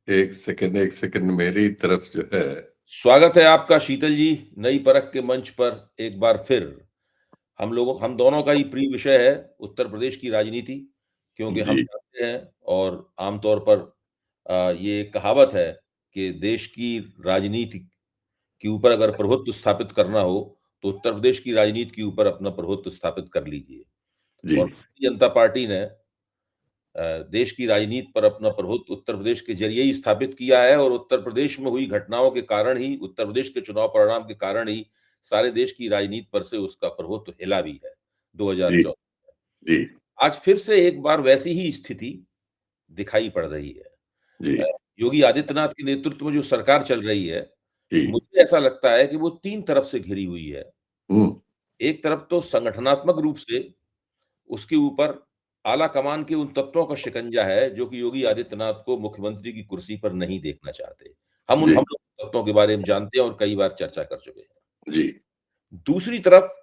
एक सेकंड मेरी तरफ जो है। स्वागत है आपका शीतल जी, नई परख के मंच पर एक बार फिर। हम दोनों का ही प्रिय विषय है उत्तर प्रदेश की राजनीति, क्योंकि हम जी, जानते हैं और आमतौर पर ये एक कहावत है कि देश की राजनीति के ऊपर अगर प्रभुत्व स्थापित करना हो तो उत्तर प्रदेश की राजनीति के ऊपर अपना प्रभुत्व स्थापित कर लीजिए। जी, और भारतीय जनता पार्टी ने देश की राजनीति पर अपना प्रभुत्व उत्तर प्रदेश के जरिए ही स्थापित किया है, और उत्तर प्रदेश में हुई घटनाओं के कारण ही, उत्तर प्रदेश के चुनाव परिणाम के कारण ही सारे देश की राजनीति पर से उसका प्रभुत्व हिला भी है जी, 2014 में। जी, आज फिर से एक बार वैसी ही स्थिति दिखाई पड़ रही है। जी, योगी आदित्यनाथ के नेतृत्व में जो सरकार चल रही है, जी, मुझे ऐसा लगता है कि वो 3 तरफ से घिरी हुई है। हुँ, एक तरफ तो संगठनात्मक रूप से उसके ऊपर आला कमान के उन तत्वों का शिकंजा है जो कि योगी आदित्यनाथ को मुख्यमंत्री की कुर्सी पर नहीं देखना चाहते। जी, हम लोग तत्वों के बारे में जानते हैं और कई बार चर्चा कर चुके हैं। जी, दूसरी तरफ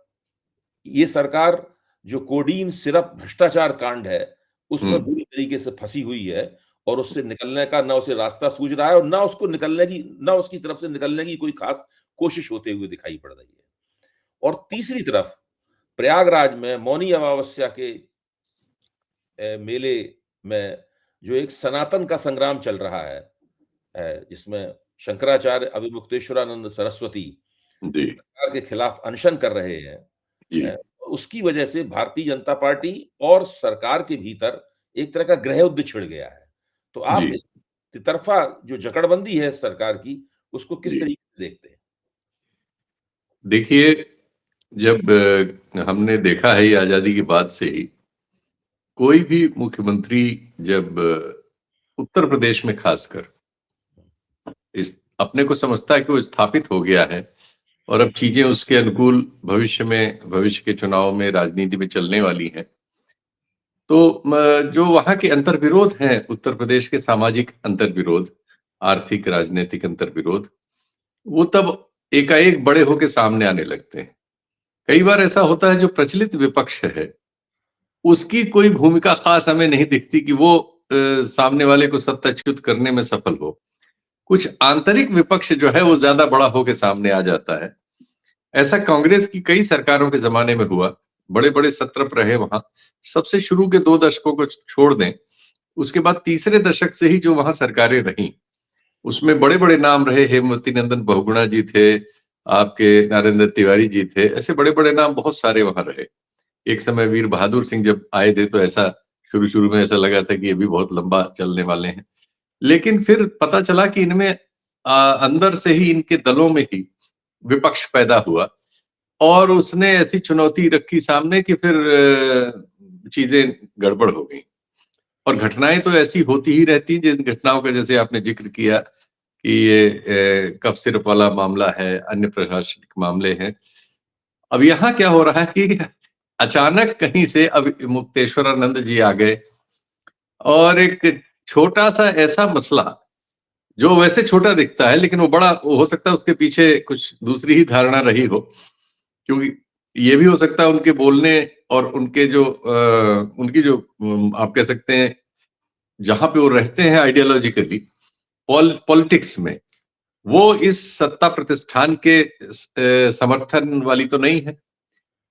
ये सरकार जो कोडीन सिरप भ्रष्टाचार कांड है, हुँ, उसमें बुरी तरीके से फंसी हुई है, और उससे निकलने का ना उसे रास्ता सूझ रहा है और ना उसकी तरफ से निकलने की कोई खास कोशिश होते हुए दिखाई पड़ रही है। और तीसरी तरफ प्रयागराज में मौनी अमावस्या के मेले में जो एक सनातन का संग्राम चल रहा है, जिसमें शंकराचार्य अविमुक्तेश्वरानंद सरस्वती जी, सरकार के खिलाफ अनशन कर रहे हैं। जी, अ, उसकी वजह से भारतीय जनता पार्टी और सरकार के भीतर एक तरह का गृह युद्ध छिड़ गया है। तो आप जी, इस तितरफा जो जकड़बंदी है सरकार की, उसको किस जी। तरीके से देखते हैं? देखिए, जब हमने देखा है ये आज़ादी के बाद से ही, कोई भी मुख्यमंत्री जब उत्तर प्रदेश में खासकर इस अपने को समझता है कि वो स्थापित हो गया है और अब चीज़ें उसके अनुकूल भविष्य के चुनाव में, राजनीति में चलने वाली हैं। तो जो वहाँ के अंतर्विरोध हैं, उत्तर प्रदेश के सामाजिक अंतर्विरोध, आर्थिक, राजनैतिक अंतर्विरोध, वो तब एकाएक बड़े होके सामने आने लगते हैं। कई बार ऐसा होता है जो प्रचलित विपक्ष है, उसकी कोई भूमिका ख़ास हमें नहीं दिखती कि वो सामने वाले को सत्ताच्युत करने में सफल हो। कुछ आंतरिक विपक्ष जो है वो ज़्यादा बड़ा होके सामने आ जाता है। ऐसा कांग्रेस की कई सरकारों के ज़माने में हुआ। बड़े-बड़े सत्रप रहे वहाँ। सबसे शुरू के 2 दशकों को छोड़ दें, उसके बाद तीसरे दशक से ही जो वहाँ सरकारें रहीं, उसमें बड़े-बड़े नाम रहे, हेमवती नंदन बहुगुणा जी थे, आपके नरेंद्र तिवारी जी थे, ऐसे बड़े-बड़े नाम बहुत सारे वहाँ रहे। एक समय वीर बहादुर सिंह जब आए थे तो ऐसा शुरू-शुरू में ऐसा लगा था कि ये भी बहुत लंबा चलने वाले हैं। लेकिन फिर पता चला कि इनमें अंदर से ही इनके दलों में ही विपक्ष पैदा हुआ और उसने ऐसी चुनौती रखी सामने कि फिर चीज़ें गड़बड़ हो गई। और घटनाएँ तो ऐसी होती ही रहती हैं, जिन घटनाओं का जैसे आपने ज़िक्र किया कि ये कफ सिरप वाला मामला है, अन्य प्रशासनिक मामले हैं। अब यहाँ क्या हो रहा है कि अचानक कहीं से अब मुक्तेश्वरानंद जी आ गए और एक छोटा-सा ऐसा मसला, जो वैसे छोटा दिखता है लेकिन वो बड़ा हो सकता है उसके पीछे कुछ दूसरी ही धारणा रही हो। क्योंकि ये भी हो सकता है उनके बोलने और उनके जो उनकी जो आप कह सकते हैं जहाँ पे वो रहते हैं आइडियोलॉजिकली पॉलिटिक्स में, वो इस सत्ता प्रतिष्ठान के समर्थन वाली तो नहीं है।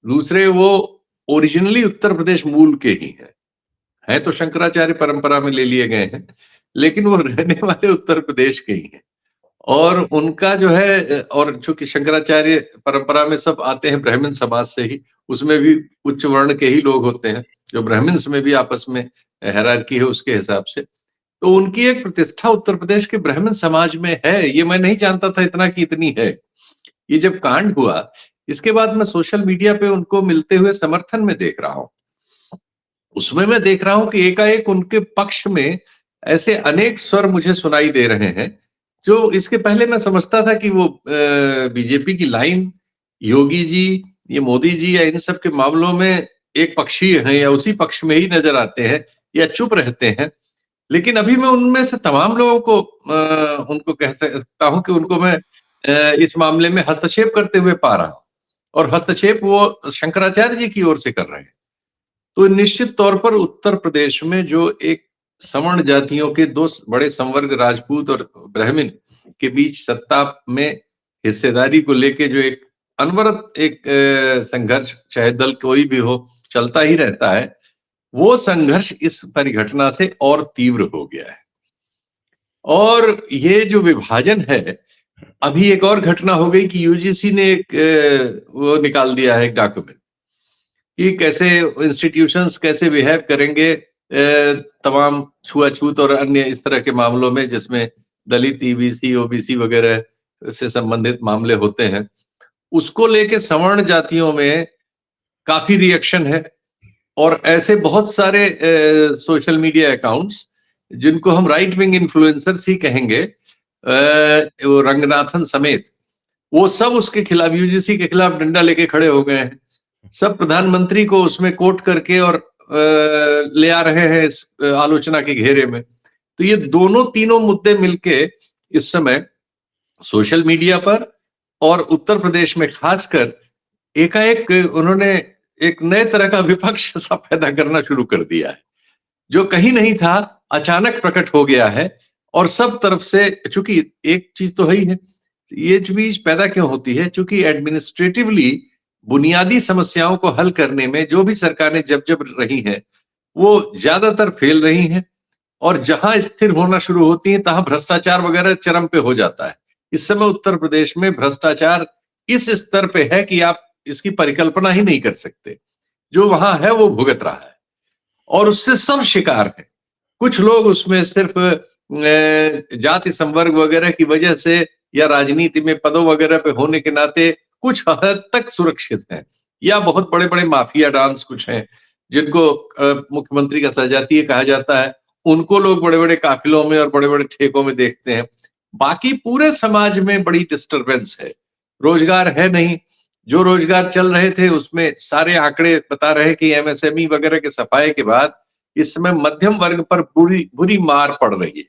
दूसरे वो ओरिजिनली उत्तर प्रदेश मूल के ही हैं। हैं तो शंकराचार्य परंपरा में ले लिए गए हैं, लेकिन वो रहने वाले उत्तर प्रदेश के ही हैं। और उनका जो है और चूँकि शंकराचार्य परंपरा में सब आते हैं ब्राह्मण समाज से ही, उसमें भी उच्च वर्ण के ही लोग होते हैं, जो ब्राह्मण्स में भी आपस में हायरार्की है उसके हिसाब से। तो उनकी एक प्रतिष्ठा उत्तर प्रदेश के ब्राह्मण समाज में है, ये मैं नहीं जानता था इतना कि इतनी है। ये जब कांड हुआ, इसके बाद मैं सोशल मीडिया पे उनको मिलते हुए समर्थन में देख रहा हूँ। उसमें मैं देख रहा हूँ कि एकाएक उनके पक्ष में ऐसे अनेक स्वर मुझे सुनाई दे रहे हैं, जो इसके पहले मैं समझता था कि वो बीजेपी की लाइन, योगी जी, ये मोदी जी या इन सब के मामलों में एक पक्षीय हैं या उसी पक्ष में ही नजर आते हैं या चुप रहते हैं। लेकिन अभी मैं उनमें से तमाम लोगों को उनको कह सकता हूँ कि उनको मैं इस मामले में हस्तक्षेप करते हुए पा रहा हूँ और हस्तक्षेप वो शंकराचार्य जी की ओर से कर रहे हैं। तो निश्चित तौर पर उत्तर प्रदेश में जो एक सवर्ण जातियों के दो बड़े संवर्ग राजपूत और ब्राह्मण के बीच सत्ता में हिस्सेदारी को लेके जो एक अनवरत एक संघर्ष, चाहे दल कोई भी हो, चलता ही रहता है। वो संघर्ष इस परिघटना से और तीव्र हो गया है। और ये जो विभाजन है, अभी एक और घटना हो गई कि यूजीसी ने एक वो निकाल दिया है, एक डॉक्यूमेंट, कि कैसे इंस्टीट्यूशंस कैसे बिहेव करेंगे तमाम छुआछूत और अन्य इस तरह के मामलों में, जिसमें दलित, ईबीसी, ओबीसी वगैरह से संबंधित मामले होते हैं। उसको लेके सवर्ण जातियों में काफी रिएक्शन है। और ऐसे बहुत सारे सोशल मीडिया अकाउंट्स, जिनको हम राइट विंग इन्फ्लुएंसर्स ही कहेंगे, वो रंगनाथन समेत, वो सब उसके खिलाफ, यूजीसी के खिलाफ डंडा लेके खड़े हो गए हैं। सब प्रधानमंत्री को उसमें कोट करके और ले आ रहे हैं इस आलोचना के घेरे में। तो ये दोनों तीनों मुद्दे मिलके इस समय सोशल मीडिया पर और उत्तर प्रदेश में खासकर एकाएक उन्होंने एक नए तरह का विपक्ष सा पैदा करना शुरू कर दिया है, जो कहीं नहीं था, अचानक प्रकट हो गया है। और सब तरफ से, चूंकि एक चीज तो है ही है, ये चीज पैदा क्यों होती है, चूंकि एडमिनिस्ट्रेटिवली बुनियादी समस्याओं को हल करने में जो भी सरकारें जब जब रही हैं, वो ज्यादातर फेल रही हैं। और जहां स्थिर होना शुरू होती है, तहां भ्रष्टाचार वगैरह चरम पे हो जाता है। इस समय उत्तर प्रदेश में भ्रष्टाचार इस स्तर पे है कि आप इसकी परिकल्पना ही नहीं कर सकते। जो वहां है वो भुगत रहा है और उससे सब शिकार है। कुछ लोग उसमें सिर्फ जाति संवर्ग वगैरह की वजह से या राजनीति में पदों वगैरह पे होने के नाते कुछ हद तक सुरक्षित हैं, या बहुत बड़े बड़े माफिया डांस कुछ हैं, जिनको मुख्यमंत्री का सजातीय कहा जाता है। उनको लोग बड़े बड़े काफिलों में और बड़े बड़े ठेकों में देखते हैं। बाकी पूरे समाज में बड़ी डिस्टरबेंस है, रोजगार है नहीं। जो रोजगार चल रहे थे उसमें सारे आंकड़े बता रहे कि एमएसएमई वगैरह के सफाए के बाद इस समय मध्यम वर्ग पर बुरी बुरी मार पड़ रही है,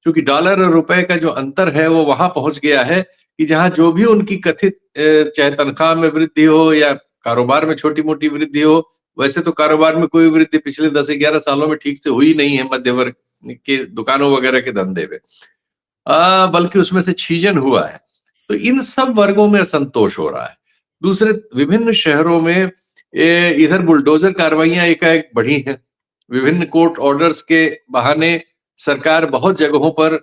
क्योंकि डॉलर और रुपए का जो अंतर है वो वहां पहुंच गया है कि जहां जो भी उनकी कथित चाहे तनख्वाह में वृद्धि हो या कारोबार में छोटी मोटी वृद्धि हो, वैसे तो कारोबार में कोई वृद्धि पिछले 10-11 सालों में ठीक से हुई नहीं है मध्य वर्ग के दुकानों वगैरह के धंधे में, बल्कि उसमें से छीजन हुआ है। तो इन सब वर्गों में असंतोष हो रहा है। दूसरे विभिन्न शहरों में इधर बुलडोजर कार्रवाइयां एकाएक बढ़ी हैं। विभिन्न कोर्ट ऑर्डर्स के बहाने सरकार बहुत जगहों पर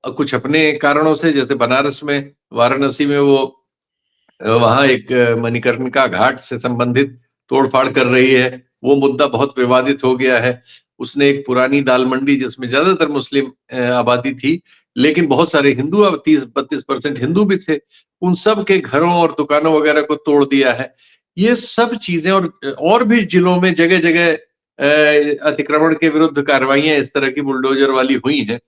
कुछ अपने कारणों से, जैसे बनारस में, वाराणसी में, वो वहां एक मणिकर्णिका घाट से संबंधित तोड़फाड़ कर रही है। वो मुद्दा बहुत विवादित हो गया है। उसने एक पुरानी दाल मंडी, जिसमें ज्यादातर मुस्लिम आबादी थी, लेकिन बहुत सारे हिंदू, 30-32% हिंदू भी थे, उन सब के घरों और दुकानों वगैरह को तोड़ दिया है। ये सब चीजें और भी जिलों में जगह जगह अतिक्रमण के विरुद्ध कार्रवाइयां इस तरह की बुलडोजर वाली हुई हैं,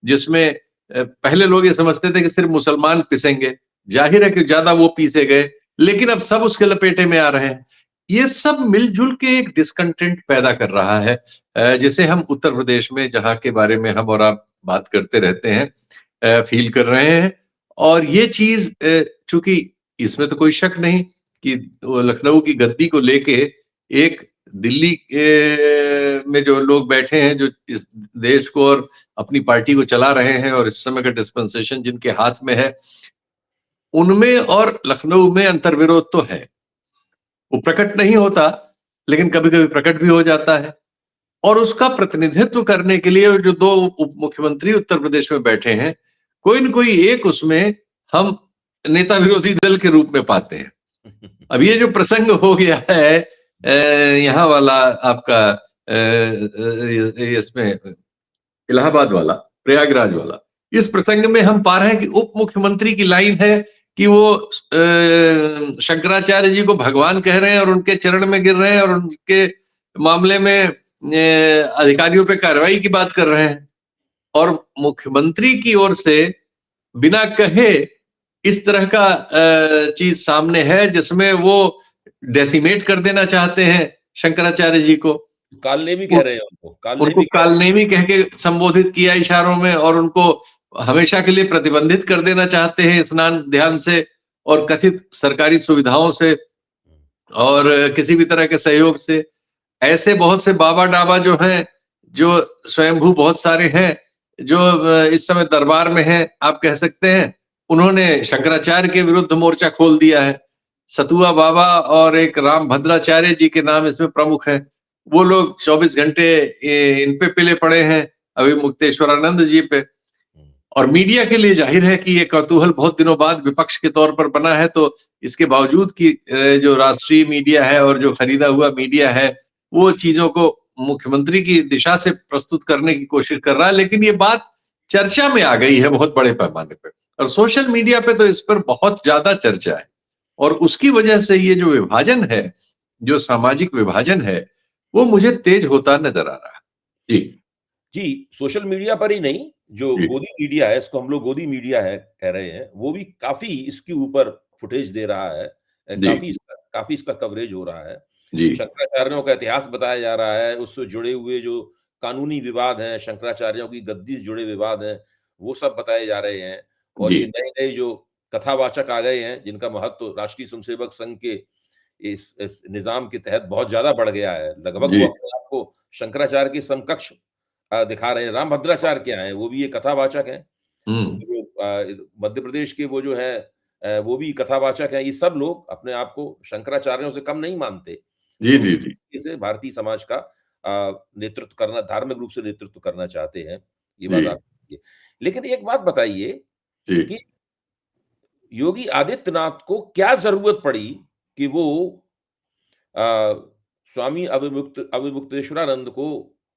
जिसमें पहले लोग ये समझते थे कि सिर्फ मुसलमान पिसेंगे। जाहिर है कि ज्यादा वो पीसे गए, लेकिन अब सब उसके लपेटे में आ रहे हैं। ये सब मिलजुल के एक डिस्कंटेंट पैदा कर रहा है, जिसे हम उत्तर प्रदेश में, जहां के बारे में हम और आप बात करते रहते हैं, फील कर रहे हैं। और ये चीज, चूंकि इसमें तो कोई शक नहीं कि लखनऊ की गद्दी को लेके एक दिल्ली में जो लोग बैठे हैं, जो इस देश को और अपनी पार्टी को चला रहे हैं, और इस समय का डिस्पेंसेशन जिनके हाथ में है, उनमें और लखनऊ में अंतर्विरोध तो है। वो प्रकट नहीं होता, लेकिन कभी कभी प्रकट भी हो जाता है। और उसका प्रतिनिधित्व करने के लिए जो दो उप मुख्यमंत्री उत्तर प्रदेश में बैठे हैं, कोई न कोई एक उसमें हम नेता विरोधी दल के रूप में पाते हैं। अब ये जो प्रसंग हो गया है यहाँ वाला आपका, इसमें इलाहाबाद वाला, प्रयागराज वाला, इस प्रसंग में हम पा रहे हैं कि उप मुख्यमंत्री की लाइन है कि वो शंकराचार्य जी को भगवान कह रहे हैं और उनके चरण में गिर रहे हैं और उनके मामले में अधिकारियों पे कार्रवाई की बात कर रहे हैं। और मुख्यमंत्री की ओर से बिना कहे इस तरह का चीज सामने है, जिसमें वो डेसिमेट कर देना चाहते हैं शंकराचार्य जी को। कालनेमी कह रहे हैं उनको कालनेमी कह के संबोधित किया इशारों में, और उनको हमेशा के लिए प्रतिबंधित कर देना चाहते हैं स्नान ध्यान से और कथित सरकारी सुविधाओं से और किसी भी तरह के सहयोग से। ऐसे बहुत से बाबा डाबा जो हैं, जो स्वयंभू बहुत सारे हैं, जो इस समय दरबार में हैं, आप कह सकते हैं, उन्होंने शंकराचार्य के विरुद्ध मोर्चा खोल दिया है। सतुआ बाबा और एक राम भद्राचार्य जी के नाम इसमें प्रमुख हैं। वो लोग 24 घंटे इन पे पिले पड़े हैं, अभी मुक्तेश्वरानंद जी पे। और मीडिया के लिए जाहिर है कि ये कौतूहल बहुत दिनों बाद विपक्ष के तौर पर बना है, तो इसके बावजूद कि जो राष्ट्रीय मीडिया है और जो खरीदा हुआ मीडिया है, वो चीजों को मुख्यमंत्री की दिशा से प्रस्तुत करने की कोशिश कर रहा है, लेकिन ये बात चर्चा में आ गई है बहुत बड़े पैमाने पर, और सोशल मीडिया पे तो इस पर बहुत ज्यादा चर्चा है। और उसकी वजह से ये जो विभाजन है, जो सामाजिक विभाजन है, वो मुझे तेज होता नजर आ रहा है। जी। जी, सोशल मीडिया पर ही नहीं, जो जी। गोदी मीडिया है, इसको हम लोग गोदी मीडिया है कह रहे हैं, वो भी काफ़ी इसके ऊपर फुटेज दे रहा है। जी। काफ़ी इसका कवरेज हो रहा है। जी। शंकराचार्यों का इतिहास बताया जा रहा है, उससे जुड़े हुए जो कानूनी विवाद हैं, शंकराचार्यों की गद्दी से जुड़े विवाद हैं, वो सब बताए जा रहे हैं। और जी। ये नए-नए जो कथावाचक आ गए हैं, जिनका महत्व राष्ट्रीय स्वयंसेवक संघ के इस निज़ाम के तहत बहुत ज़्यादा बढ़ गया है। लगभग जी। वो अपने आप को शंकराचार्य के समकक्ष दिखा रहे हैं। रामभद्राचार्य क्या हैं? वो भी एक कथावाचक हैं। हुँ। जो मध्य प्रदेश के वो जो है वो भी कथावाचक हैं। ये सब लोग अपने आप को शंकराचार्यों से कम नहीं मानते जी, और जी, उसी जी। तरीके से भारतीय समाज का नेतृत्व करना धार्मिक रूप से नेतृत्व करना चाहते हैं। ये बात जी। आप लेकिन एक बात बताइए जी। कि योगी आदित्यनाथ को क्या ज़रूरत पड़ी कि वो अ, स्वामी अविमुक्तेश्वरानंद को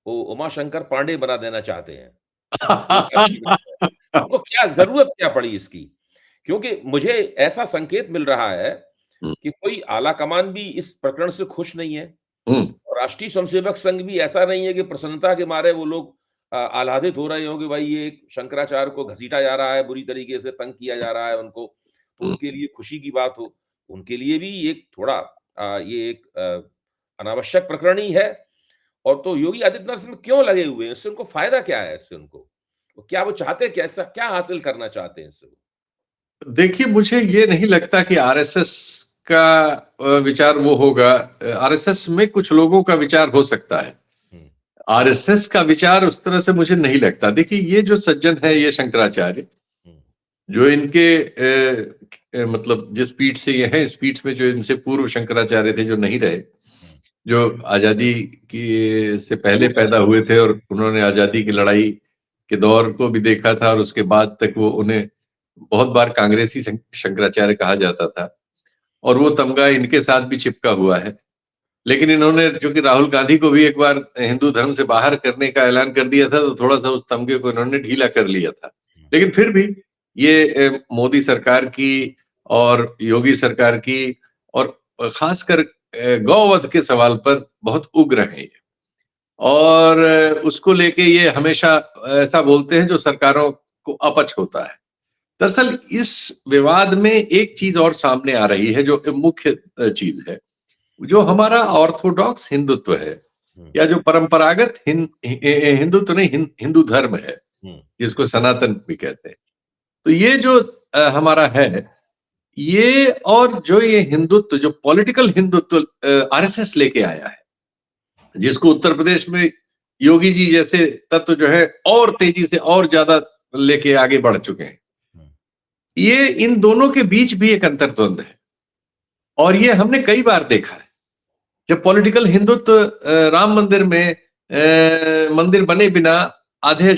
वो उमाशंकर पांडे बना देना चाहते हैं। एक राष्ट्रीय विचार। उनको क्या ज़रूरत क्या पड़ी इसकी? क्योंकि मुझे ऐसा संकेत मिल रहा है हुँ, कि कोई आला कमान भी इस प्रकरण से खुश नहीं है हुँ, और राष्ट्रीय स्वयंसेवक संघ भी ऐसा नहीं है कि प्रसन्नता के मारे वो लोग आह्लादित हो रहे हों कि भाई ये शंकराचार्य को घसीटा जा रहा है, बुरी तरीके से तंग किया जा रहा है उनको, तो हुँ। उनके लिए खुशी की बात हो। उनके लिए भी एक थोड़ा ये एक अनावश्यक प्रकरण ही है और तो योगी आदित्यनाथ इसमें क्यों लगे हुए हैं? इससे उनको फ़ायदा क्या है इससे उनको? क्या वो चाहते क्या ऐसा क्या हासिल करना चाहते हैं इससे वो? देखिए, मुझे ये नहीं लगता कि आरएसएस का विचार वो होगा। आरएसएस में कुछ लोगों का विचार हो सकता है। हुँ, आरएसएस का विचार उस तरह से मुझे नहीं लगता। देखिए, ये जो सज्जन है, ये शंकराचार्य, हुँ, जो इनके मतलब जिस पीठ से ये हैं, इस पीठ में जो इनसे पूर्व शंकराचार्य थे, जो नहीं रहे, हुँ। जो आज़ादी की से पहले पूर्व पैदा हुए थे और उन्होंने आज़ादी की लड़ाई के दौर को भी देखा था, और उसके बाद तक वो उन्हें बहुत बार कांग्रेसी शंकराचार्य कहा जाता था, और वो तमगा इनके साथ भी चिपका हुआ है। लेकिन इन्होंने, चूंकि राहुल गांधी को भी एक बार हिंदू धर्म से बाहर करने का ऐलान कर दिया था, तो थोड़ा सा उस तमगे को इन्होंने ढीला कर लिया था। लेकिन फिर भी ये मोदी सरकार की और योगी सरकार की, और खासकर गौवध के सवाल पर बहुत उग्र हैं ये। और उसको लेके ये हमेशा ऐसा बोलते हैं जो सरकारों को अपच होता है। दरअसल इस विवाद में एक चीज और सामने आ रही है, जो मुख्य चीज है, जो हमारा ऑर्थोडॉक्स हिंदुत्व है, हुँ, या जो परंपरागत हिंदुत्व नहीं, हिंदू धर्म है, हुँ, जिसको सनातन भी कहते हैं। तो ये जो हमारा है, ये और जो ये हिंदुत्व, जो पॉलिटिकल हिंदुत्व आरएसएस लेके आया है, जिसको उत्तर प्रदेश में योगी जी जैसे तत्व जो है और तेजी से और ज्यादा लेके आगे बढ़ चुके हैं, हुँ, ये इन दोनों के बीच भी एक अंतर्द्वंद है। और ये हमने कई बार देखा है। जब पॉलिटिकल हिंदुत्व राम मंदिर में मंदिर बने बिना आधे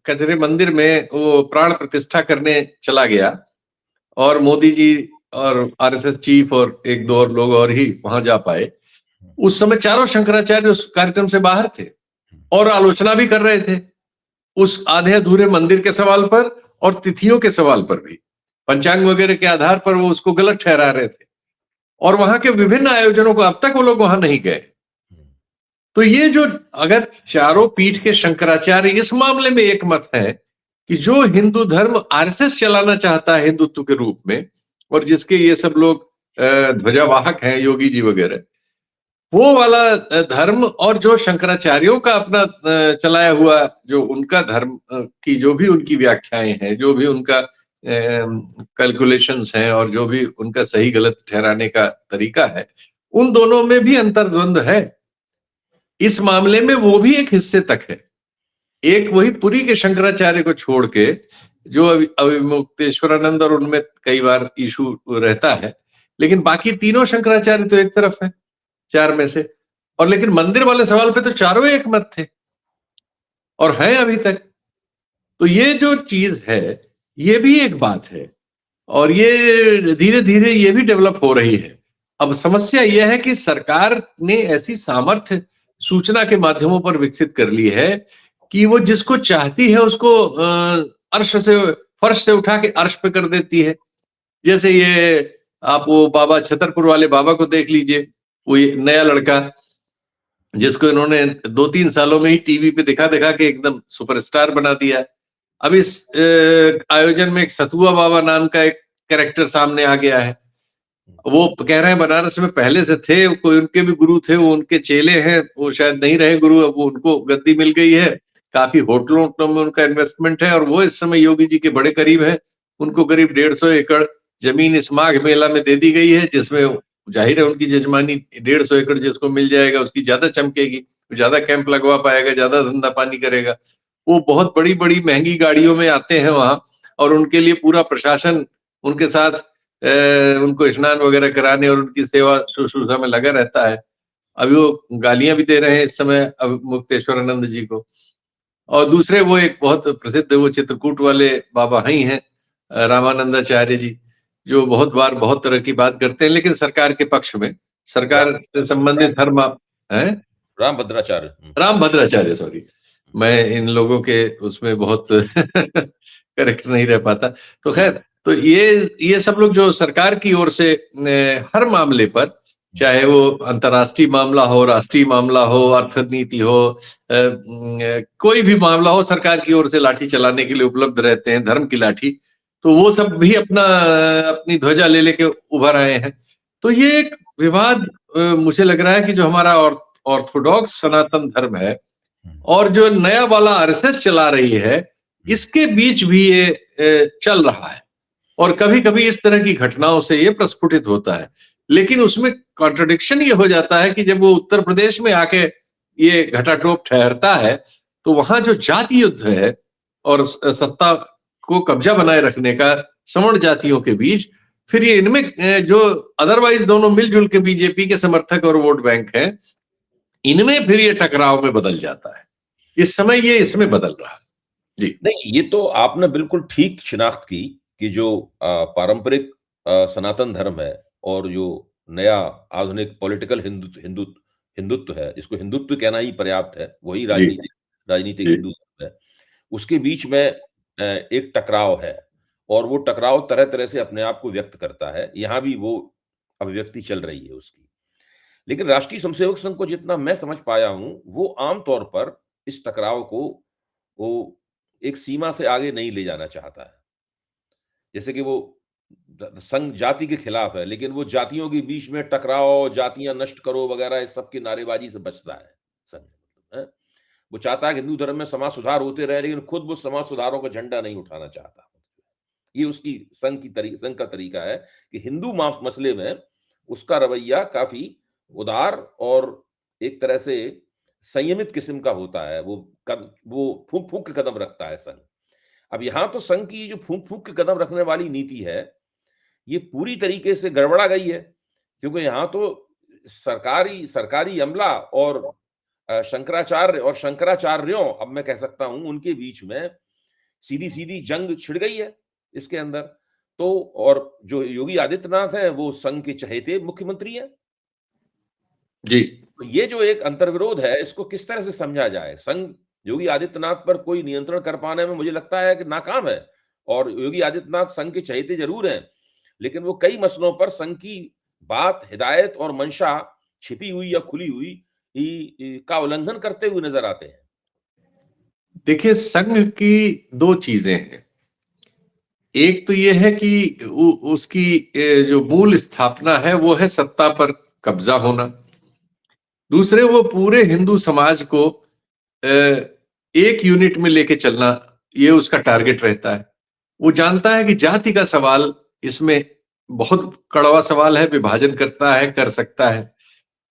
कचरे मंदिर में वो प्राण प्रतिष्ठा करने चला गया, और मोदी जी और आरएसएस चीफ और एक दो और लोग और ही वहां जा पाए, हुँ, उस समय चारों शंकराचार्य उस कार्यक्रम से बाहर थे हुँ, और आलोचना भी कर रहे थे उस आधे अधूरे मंदिर के सवाल पर और तिथियों के सवाल पर भी। पंचांग वगैरह के आधार पर वो उसको गलत ठहरा रहे थे, और वहां के विभिन्न आयोजनों को अब तक वो लोग वहां नहीं गए। हुँ, तो ये जो, अगर चारों पीठ के शंकराचार्य इस मामले में एक मत है कि जो हिंदू धर्म आरएसएस चलाना चाहता है हिंदुत्व के रूप में, और जिसके ये सब लोग ध्वजावाहक हैं, योगी जी वगैरह, वो वाला धर्म, और जो शंकराचार्यों का अपना चलाया हुआ जो उनका धर्म की जो भी उनकी व्याख्याएं हैं, जो भी उनका कैलकुलेशंस हैं, और जो भी उनका सही गलत ठहराने का तरीका है, उन दोनों में भी अंतर्द्वंद है। इस मामले में वो भी एक हिस्से तक है। एक वही पुरी के शंकराचार्य को छोड़ के जो अविमुक्तेश्वरानंद और उनमें कई बार इशू रहता है, लेकिन बाकी तीनों शंकराचार्य तो एक तरफ है 4 में से। और लेकिन मंदिर वाले सवाल पे तो चारों एक मत थे और हैं अभी तक। तो ये जो चीज है, ये भी एक बात है और ये धीरे-धीरे ये भी डेवलप हो रही है। अब समस्या यह है कि सरकार ने ऐसी सामर्थ्य सूचना के माध्यमों पर विकसित कर ली है कि वो जिसको चाहती है उसको अर्श से फर्श से उठा के अर्श पे कर देती है। जैसे ये आप वो बाबा छतरपुर वाले बाबा को देख लीजिए, वो ये नया लड़का जिसको इन्होंने 2-3 सालों में ही टीवी पे दिखा-दिखा के एकदम सुपरस्टार बना दिया है। अब इस आयोजन में एक सतुआ बाबा नाम का एक कैरेक्टर सामने आ गया है। वो कह रहे हैं बनारस में पहले से थे, कोई उनके भी गुरु थे, वो उनके चेले हैं, वो शायद नहीं रहे गुरु, अब वो उनको गद्दी मिल गई है। काफ़ी होटलों में उनका इन्वेस्टमेंट है और वो इस समय योगी जी के बड़े करीब हैं। उनको करीब 150 एकड़ ज़मीन इस माघ मेला में दे दी गई है, जिसमें ज़ाहिर है उनकी जजमानी 150 एकड़ जिसको मिल जाएगा उसकी ज़्यादा चमकेगी, ज़्यादा कैंप लगवा पाएगा, ज़्यादा धंधा पानी करेगा। वो बहुत बड़ी-बड़ी महँगी गाड़ियों में आते हैं वहाँ और उनके लिए पूरा प्रशासन उनके साथ उनको स्नान वगैरह कराने और उनकी सेवा शुश्रूषा में लगा रहता है। अभी वो गालियाँ भी दे रहे हैं इस समय अब मुक्तेश्वरानंद जी को। और दूसरे वो एक बहुत प्रसिद्ध वो चित्रकूट वाले बाबा ही हैं रामानंदाचार्य जी, जो बहुत बार बहुत तरह की बात करते हैं लेकिन सरकार के पक्ष में, सरकार से संबंधित हर मा हैं? रामभद्राचार्य। रामभद्राचार्य सॉरी। मैं इन लोगों के उसमें बहुत करेक्ट नहीं रह पाता। तो खैर, तो ये सब लोग जो सरकार की ओर से हर मामले पर, चाहे वो अंतर्राष्ट्रीय मामला हो, राष्ट्रीय मामला हो, अर्थनीति हो, कोई भी मामला हो, सरकार की ओर से लाठी चलाने के लिए उपलब्ध रहते हैं, धर्म की लाठी। तो वो सब भी अपनी ध्वजा ले लेके उभर आए हैं। तो ये एक विवाद मुझे लग रहा है कि जो हमारा ऑर्थोडॉक्स सनातन धर्म है और जो नया वाला आरएसएस चला रही है, इसके बीच भी ये चल रहा है और कभी-कभी इस तरह की घटनाओं से ये प्रस्फुटित होता है। लेकिन उसमें कॉन्ट्रडिक्शन ये हो जाता है कि जब वो उत्तर प्रदेश में आके ये घटाटोप ठहरता है, तो वहां जो जाति युद्ध है और सत्ता को कब्जा बनाए रखने का सवर्ण जातियों के बीच, फिर ये इनमें जो अदरवाइज दोनों मिलजुल के बीजेपी के समर्थक और वोट बैंक हैं, इनमें फिर ये टकराव में बदल जाता है। इस समय ये इसमें बदल रहा है। जी। नहीं, ये तो आपने बिल्कुल ठीक शिनाख्त की कि जो पारंपरिक सनातन धर्म है और जो नया आधुनिक पॉलिटिकल हिंदुत्व है, इसको हिंदुत्व कहना ही पर्याप्त है, वही जी, राजनीतिक जी। हिंदू धर्म है। उसके बीच में एक टकराव है और वो टकराव तरह-तरह से अपने आप को व्यक्त करता है। यहाँ भी वो अभिव्यक्ति चल रही है उसकी। लेकिन राष्ट्रीय स्वयंसेवक संघ को जितना मैं समझ पाया हूँ, वो आम तौर पर इस टकराव को वो एक सीमा से आगे नहीं ले जाना चाहता है। जैसे कि वो संघ जाति के खिलाफ है, लेकिन वो जातियों के बीच में टकराओ, जातियां नष्ट करो वगैरह इस सब की नारेबाजी से बचता है संघ। है? वो चाहता है कि हिंदू धर्म में समाज सुधार होते रहे, लेकिन खुद वो समाज सुधारों का झंडा नहीं उठाना चाहता। ये उसकी संघ का तरीका है कि हिंदू मसले में उसका रवैया काफी उदार और एक तरह से संयमित किस्म का होता है। वो फूंक-फूंक के कदम रखता है संघ। अब यहाँ तो संघ की जो फूंक-फूंक के कदम रखने वाली नीति है, ये पूरी तरीके से गड़बड़ा गई है। क्योंकि यहाँ तो सरकारी अमला और शंकराचार्य और शंकराचार्यों अब मैं कह सकता हूँ उनके बीच में सीधी-सीधी जंग छिड़ गई है इसके अंदर। तो और जो योगी आदित्यनाथ हैं वो संघ के चहेते मुख्यमंत्री हैं। जी। तो ये जो एक अंतर्विरोध है इसको किस तरह से समझा जाए? संघ योगी आदित्यनाथ पर कोई नियंत्रण कर पाने में मुझे लगता है कि नाकाम है और योगी आदित्यनाथ संघ के चहेते ज़रूर हैं, लेकिन वो कई मसलों पर संघ की बात, हिदायत और मंशा छिपी हुई या खुली हुई का उल्लंघन करते हुए नज़र आते हैं। देखिए, संघ की 2 चीज़ें हैं। एक तो ये है कि उसकी जो मूल स्थापना है वो है सत्ता पर कब्जा होना। दूसरे वो पूरे हिंदू समाज को एक यूनिट में लेके चलना, ये उसका टारगेट रहता है। वो जानता है कि जाति का सवाल इसमें बहुत कड़वा सवाल है, विभाजन करता है, कर सकता है।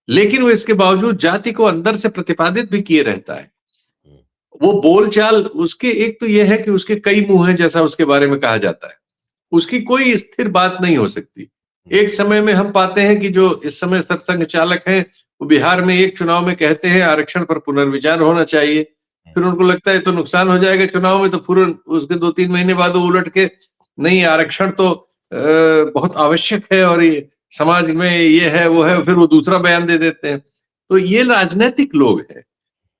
लेकिन वो इसके बावजूद जाति को अंदर से प्रतिपादित भी किए रहता है। हम्म, वो बोलचाल उसके, एक तो ये है कि उसके कई मुंह हैं, जैसा उसके बारे में कहा जाता है। उसकी कोई स्थिर बात नहीं हो सकती। एक समय में हम पाते हैं कि जो इस समय सरसंघ चालक हैं, वो बिहार में एक चुनाव में कहते हैं आरक्षण पर पुनर्विचार होना चाहिए। फिर उनको लगता है तो नुकसान हो जाएगा चुनाव में, तो फिर उसके 2-3 महीने बाद वो उलट के नहीं, आरक्षण तो बहुत आवश्यक है और ये समाज में ये है वो है, फिर वो दूसरा बयान दे देते हैं। तो ये राजनीतिक लोग हैं।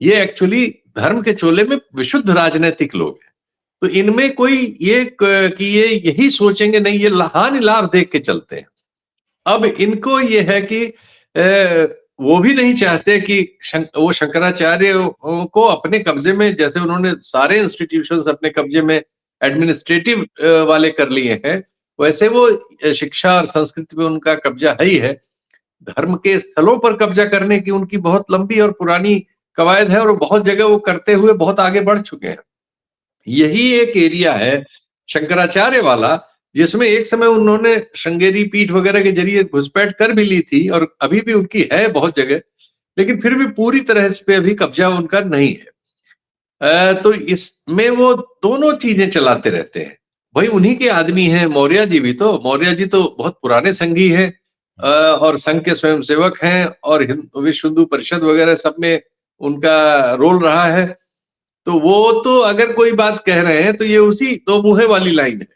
ये एक्चुअली धर्म के चोले में विशुद्ध राजनीतिक लोग हैं। तो इनमें कोई ये कि ये यही सोचेंगे नहीं, ये हानि लाभ देख के चलते हैं। अब इनको ये है कि वो भी नहीं चाहते कि वो शंकराचार्य को अपने कब्जे में, जैसे उन्होंने सारे इंस्टीट्यूशंस अपने कब्जे में एडमिनिस्ट्रेटिव वाले कर लिए हैं, वैसे वो शिक्षा और संस्कृति में उनका कब्जा है ही है। धर्म के स्थलों पर कब्जा करने की उनकी बहुत लंबी और पुरानी कवायद है, और बहुत जगह वो करते हुए बहुत आगे बढ़ चुके हैं। यही एक एरिया है शंकराचार्य वाला, जिसमें एक समय उन्होंने श्रृंगेरी पीठ वगैरह के जरिए घुसपैठ कर भी ली थी, और अभी भी उनकी है बहुत जगह, लेकिन फिर भी पूरी तरह इस पे अभी कब्जा उनका नहीं है। तो इसमें वो दोनों चीजें चलाते रहते हैं। वही उन्हीं के आदमी हैं मौर्य जी भी, तो मौर्य जी तो बहुत पुराने संघी हैं, और संघ के स्वयंसेवक हैं, और विश्व हिंदू परिषद वगैरह सब में उनका रोल रहा है। तो वो तो अगर कोई बात कह रहे हैं तो ये उसी दो मुहे वाली लाइन है।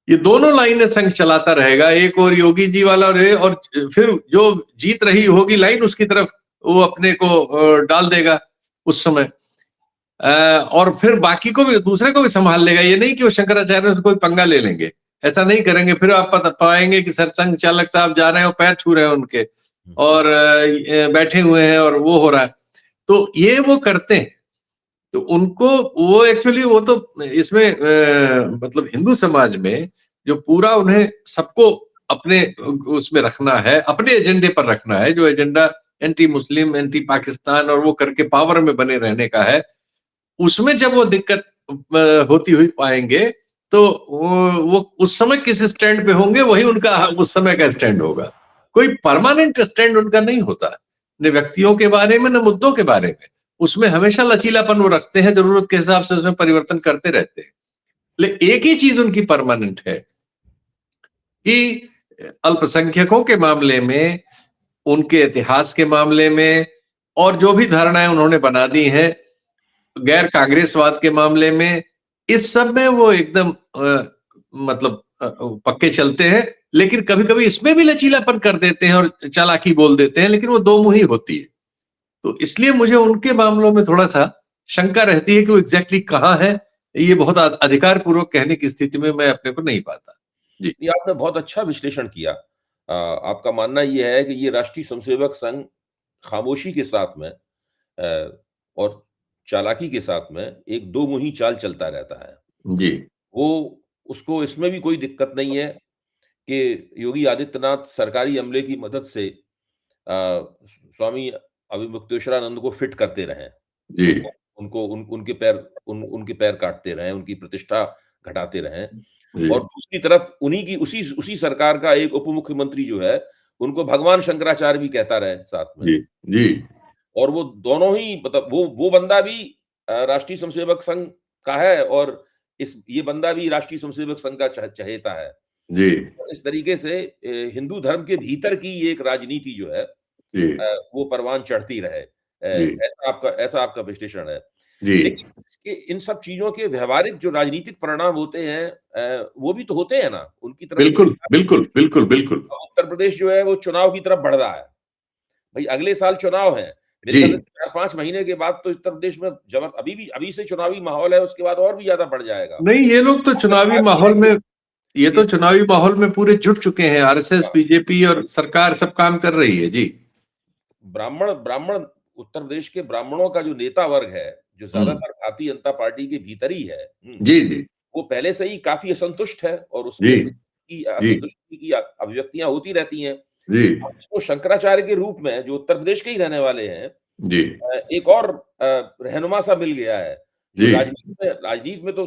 ये दोनों लाइनें संघ चलाता रहेगा, एक और योगी जी वाला और फिर जो जीत रही होगी लाइन उसकी तरफ वो अपने को डाल देगा उस समय। और फिर बाकी को भी, दूसरे को भी संभाल लेगा। ये नहीं कि वो शंकराचार्य से कोई पंगा ले लेंगे, ऐसा नहीं करेंगे। फिर आप पाएंगे कि सरसंघ चालक साहब जा रहे हैं और पैर छू रहे हैं उनके, और बैठे हुए हैं और वो हो रहा है। तो ये वो करते हैं। तो उनको वो एक्चुअली वो तो इसमें मतलब हिंदू समाज में जो पूरा उन्हें सबको अपने उसमें रखना है, अपने एजेंडे पर रखना है, जो agenda anti Muslim, anti Pakistan और वो करके पावर में बने रहने का है, उसमें जब वो दिक्कत होती हुई पाएंगे, तो वो उस समय किस स्टैंड पे होंगे, वही उनका उस समय का स्टैंड होगा। कोई परमानेंट स्टैंड उनका नहीं होता, न व्यक्तियों के बारे में न मुद्दों के बारे में। उसमें हमेशा लचीलापन वो रखते हैं, जरूरत के हिसाब से उसमें परिवर्तन करते रहते हैं। लेकिन एक ही चीज उनकी परमानेंट है कि अल्पसंख्यकों के मामले में, उनके इतिहास के मामले में, और जो भी धारणाएं उन्होंने बना दी हैं गैर कांग्रेसवाद के मामले में, इस सब में वो एकदम मतलब पक्के चलते हैं। लेकिन कभी कभी इसमें भी लचीलापन कर देते हैं और चालाकी बोल देते हैं, लेकिन वो दो मुही होती है। तो इसलिए मुझे उनके मामलों में थोड़ा सा शंका रहती है कि वो एग्जैक्टली कहाँ है। ये बहुत अधिकार पूर्वक कहने की स्थिति में मैं अपने को नहीं पाता। जी। ये आपने बहुत अच्छा विश्लेषण किया। आपका मानना ये है कि ये राष्ट्रीय स्वयंसेवक संघ खामोशी के साथ में और चालाकी के साथ में एक दो मुही चाल चलता रहता है। जी। वो उसको इसमें भी कोई दिक्कत नहीं है कि योगी आदित्यनाथ सरकारी अमले की मदद से स्वामी अभिमुक्तेश्वरानंद को फिट करते रहें। जी। उनको उनको उन उनके पैर काटते रहें, उनकी प्रतिष्ठा घटाते रहें। जी। और दूसरी तरफ उन्हीं की उसी उसी सरकार का एक उप मुख्यमंत्री जो है, उनको भगवान शंकराचार्य भी कहता रहे साथ में। जी। जी। और वो दोनों ही मतलब वो बंदा भी राष्ट्रीय स्वयंसेवक संघ का है, और ये बंदा भी राष्ट्रीय स्वयंसेवक संघ का चहेता है। जी। इस तरीके से हिंदू धर्म के भीतर की एक राजनीति जो है जी। वो परवान चढ़ती रहे। जी। ऐसा आपका विश्लेषण है। जी। लेकिन इसके इन सब चीज़ों के व्यावहारिक जो राजनीतिक परिणाम होते हैं वो भी तो होते हैं ना, उनकी तरफ भी बिल्कुल, बिल्कुल, बिल्कुल, बिल्कुल। उत्तर प्रदेश जो है वो चुनाव की तरफ बढ़ रहा है। भई अगले साल चुनाव है। मेरे जी। ख्याल से 4-5 महीने के बाद तो उत्तर प्रदेश में अभी से चुनावी माहौल है, उसके बाद और भी ज़्यादा बढ़ जाएगा। नहीं, ये लोग तो और चुनावी बात ये है माहौल में, कि ये तो ये चुनावी माहौल में पूरे जुट चुके हैं। आरएसएस, बीजेपी और सरकार सब काम कर रही है। जी। ब्राह्मण ब्राह्मण उत्तर प्रदेश के ब्राह्मणों का जो नेता वर्ग है, जो हुँ। ज़्यादातर भारतीय जनता पार्टी के भीतर ही है, जी, जी। वो पहले से ही काफ़ी असंतुष्ट है, और उसकी जी। जी। असंतुष्टि की अभिव्यक्तियाँ होती रहती हैं। जी। अब उसको शंकराचार्य के रूप में, जो उत्तर प्रदेश के ही रहने वाले हैं, जी। एक और रहनुमा सा मिल गया है, जो जी। राजनीति में तो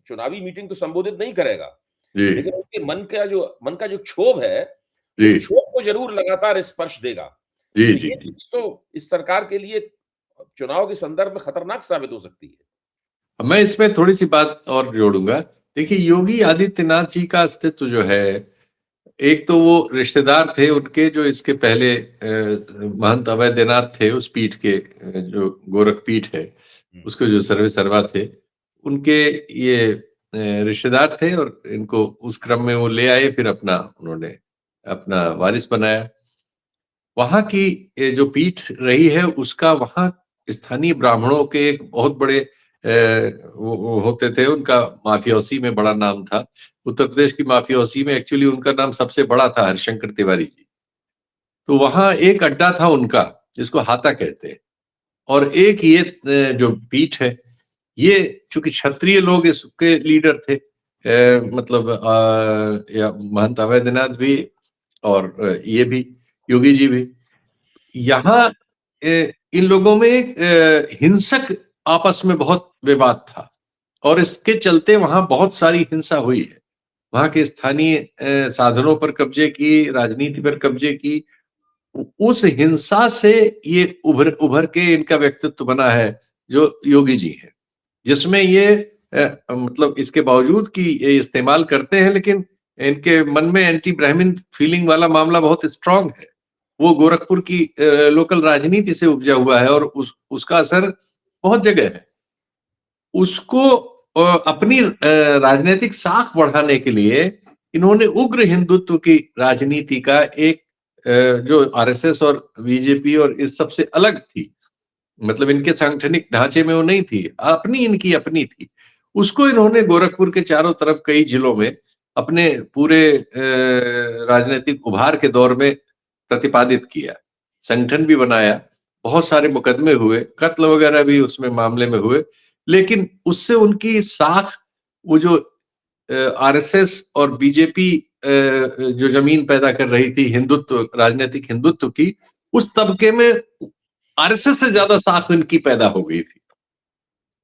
चुनावी मीटिंग तो संबोधित नहीं करेगा, जी। लेकिन उनके मन का जो क्षोभ है, जी। उस क्षोभ को ज़रूर लगातार स्पर्श देगा। जी, तो जी, ये जी। चीज़ तो इस सरकार के लिए चुनाव के संदर्भ में खतरनाक साबित हो सकती है। मैं इसमें थोड़ी-सी बात और जोड़ूँगा। देखिए, योगी आदित्यनाथ जी का अस्तित्व जो है, एक तो वो रिश्तेदार थे उनके जो इसके पहले महंत अवैधनाथ थे उस पीठ के, जो गोरख पीठ है, हुँ। उसके जो सर्वेसर्वा थे, उनके ये रिश्तेदार थे और इनको उस क्रम में वो ले आए, फिर अपना उन्होंने अपना वारिस बनाया। वहाँ की जो पीठ रही है उसका वहाँ स्थानीय ब्राह्मणों के एक बहुत बड़े वो होते थे, उनका माफियोसी में बड़ा नाम था। उत्तर प्रदेश की माफियोसी में एक्चुअली उनका नाम सबसे बड़ा था, हरिशंकर तिवारी जी। तो वहाँ एक अड्डा था उनका, जिसको हाता कहते हैं। और एक ये जो पीठ है, ये चूँकि क्षत्रिय लोग इसके लीडर थे, मतलब या महंत अवैधनाथ भी और ये भी, योगी जी भी। यहाँ इन लोगों में एक हिंसक आपस में बहुत विवाद था और इसके चलते वहाँ बहुत सारी हिंसा हुई है। वहाँ के स्थानीय साधनों पर कब्जे की, राजनीति पर कब्जे की। उस हिंसा से ये उभर उभर के इनका व्यक्तित्व बना है, जो योगी जी हैं। जिसमें ये मतलब इसके बावजूद कि ये इस्तेमाल करते हैं, लेकिन इनके मन में एंटी ब्राह्मण फीलिंग वाला मामला बहुत स्ट्रॉन्ग है। वो गोरखपुर की लोकल राजनीति से उपजा हुआ है और उसका असर बहुत जगह है। उसको अपनी राजनीतिक साख बढ़ाने के लिए इन्होंने उग्र हिंदुत्व की राजनीति का एक जो आरएसएस और बीजेपी और इस सबसे अलग थी, मतलब इनके सांगठनिक ढांचे में वो नहीं थी, अपनी इनकी अपनी थी। उसको इन्होंने गोरखपुर के चारों तरफ कई जिलों में अपने पूरे राजनीतिक उभार के दौर में प्रतिपादित किया। संगठन भी बनाया, बहुत सारे मुकदमे हुए, कत्ल वगैरह भी उसमें मामले में हुए, लेकिन उससे उनकी साख, वो जो आरएसएस और बीजेपी जो ज़मीन पैदा कर रही थी हिंदुत्व, राजनैतिक हिंदुत्व की, उस तबके में आरएसएस से ज़्यादा साख इनकी पैदा हो गई थी।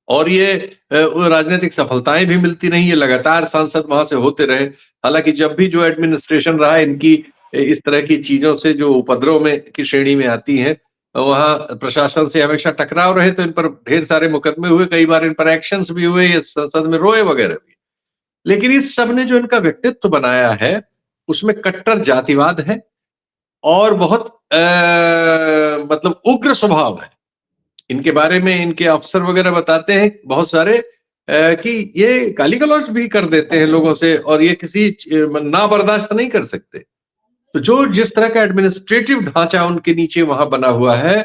और ये वो राजनीतिक सफलताएँ भी मिलती रहीं, ये लगातार सांसद वहाँ से होते रहे। हालाँकि जब भी जो एडमिनिस्ट्रेशन रहा इनकी इस तरह की चीज़ों से जो उपद्रव में की श्रेणी में आती हैं, वहाँ प्रशासन से हमेशा टकराव रहे, तो इन पर ढेर सारे मुकदमे हुए, कई बार इन पर एक्शन्स भी हुए, ये संसद में रोए वगैरह भी। लेकिन इस सब ने जो इनका व्यक्तित्व बनाया है, उसमें कट्टर जातिवाद है और बहुत मतलब उग्र स्वभाव है। इनके बारे में इनके अफ़सर वग़ैरह बताते हैं बहुत सारे कि ये गाली-गलौच भी कर देते हैं लोगों से और ये किसी ना बर्दाश्त नहीं कर सकते। तो जो जिस तरह का एडमिनिस्ट्रेटिव ढाँचा उनके नीचे वहाँ बना हुआ है,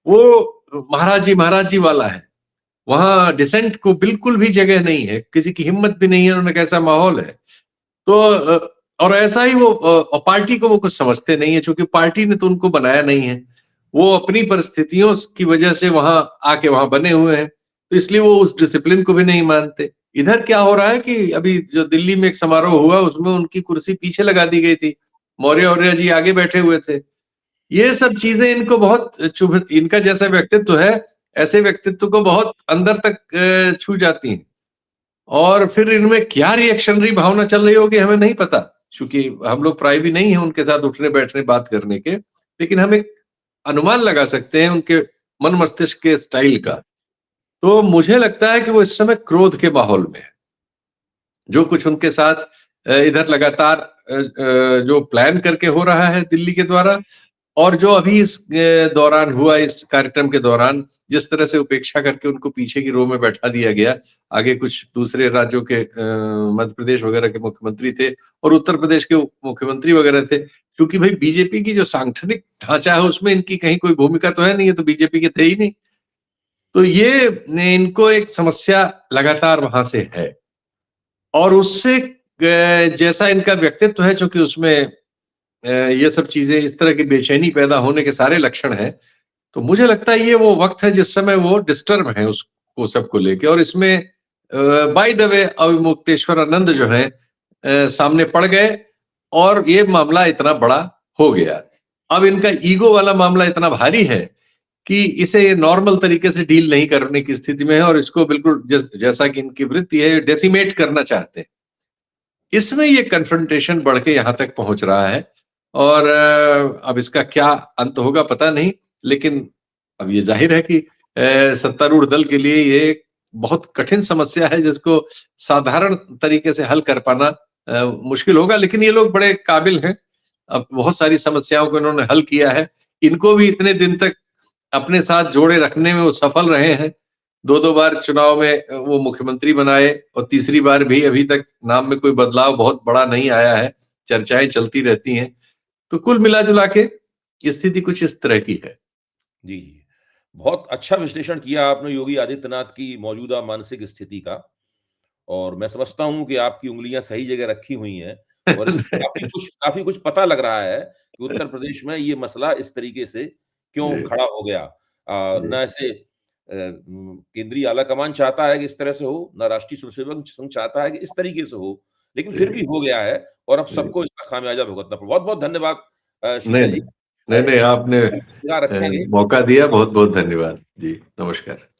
वो महाराज जी वाला है। वहाँ डिसेंट को बिल्कुल भी जगह नहीं है, किसी की हिम्मत भी नहीं है, उन्होंने कैसा माहौल है। तो और ऐसा ही वो पार्टी को वो कुछ समझते नहीं है, चूँकि पार्टी ने तो उनको बनाया नहीं है। वो अपनी परिस्थितियों की वजह से वहाँ आके वहाँ बने हुए हैं, तो इसलिए वो उस डिसिप्लिन को भी नहीं मानते। इधर क्या हो रहा है कि अभी जो दिल्ली में एक समारोह हुआ, उसमें उनकी कुर्सी पीछे लगा दी गई थी। मौर्य जी आगे बैठे हुए थे। ये सब चीज़ें इनको बहुत चुभ, इनका जैसा व्यक्तित्व है, ऐसे व्यक्तित्व को बहुत अंदर तक छू जाती हैं। और फिर इनमें क्या रिएक्शनरी भावना चल रही होगी हमें नहीं पता, क्योंकि हम लोग प्राइवी नहीं हैं उनके साथ उठने-बैठने बात करने के। लेकिन हम एक अनुमान लगा सकते हैं उनके मन मस्तिष्क के स्टाइल का। तो मुझे लगता है कि वो इस समय क्रोध के माहौल में है। जो कुछ उनके साथ इधर लगातार जो प्लान करके हो रहा है दिल्ली के द्वारा, और जो अभी इस दौरान हुआ, इस कार्यक्रम के दौरान जिस तरह से उपेक्षा करके उनको पीछे की रो में बैठा दिया गया, आगे कुछ दूसरे राज्यों के मध्य प्रदेश वगैरह के मुख्यमंत्री थे और उत्तर प्रदेश के मुख्यमंत्री वगैरह थे। क्योंकि भई बीजेपी की जो सांगठनिक ढाँचा है उसमें इनकी कहीं कोई भूमिका तो है नहीं, ये तो बीजेपी के थे ही नहीं। तो ये इनको एक समस्या लगातार वहाँ से है और उससे जैसा इनका व्यक्तित्व है, चूँकि उसमें ये सब चीज़ें, इस तरह की बेचैनी पैदा होने के सारे लक्षण हैं, तो मुझे लगता है ये वो वक़्त है जिस समय वो डिस्टर्ब हैं उसको सबको लेके, और इसमें बाय द वे अवमुक्तेश्वर आनंद जो हैं सामने पड़ गए और ये मामला इतना बड़ा हो गया। अब इनका ईगो वाला मामला इतना भारी है कि इसे ये नॉर्मल तरीके से डील नहीं करने की स्थिति में है और इसको बिल्कुल जैसा कि इनकी वृत्ति है, डेसिमेट करना चाहते हैं। इसमें ये कन्फ्रंटेशन बढ़ के यहाँ तक पहुँच रहा है और अब इसका क्या अंत होगा पता नहीं, लेकिन अब ये ज़ाहिर है कि सत्तारूढ़ दल के लिए ये एक बहुत कठिन समस्या है जिसको साधारण तरीके से हल कर पाना मुश्किल होगा, लेकिन ये लोग बड़े काबिल हैं। अब बहुत सारी समस्याओं को इन्होंने हल किया है। इनको भी इतने दिन तक अपने साथ जोड़े रखने में वो सफल रहे हैं। 2-2 बार चुनाव में वो मुख्यमंत्री बनाए और तीसरी बार भी अभी तक नाम में कोई बदलाव बहुत बड़ा नहीं आया है। चर्चाएँ चलती रहती हैं। तो कुल मिला-जुला के स्थिति कुछ इस तरह की है। जी, जी। बहुत अच्छा विश्लेषण किया आपने योगी आदित्यनाथ की मौजूदा मानसिक स्थिति का और मैं समझता हूँ कि आपकी उँगलियाँ सही जगह रखी हुई हैं और इससे काफ़ी कुछ पता लग रहा है कि उत्तर प्रदेश में ये मसला इस तरीके से क्यों जी, खड़ा हो गया। जी, ना ऐसे केंद्रीय आला कमान चाहता है कि इस तरह से हो, ना राष्ट्रीय स्वयंसेवक संघ चाहता है कि इस तरीके से हो, लेकिन फिर जी, भी हो गया है और अब जी। सबको इसका खामियाजा भुगतना पड़ा। बहुत-बहुत धन्यवाद नहीं, शीतल जी। नहीं। नहीं, नहीं इस आपने निगाह रखेंगे। मौका दिया बहुत-बहुत धन्यवाद। जी, नमस्कार।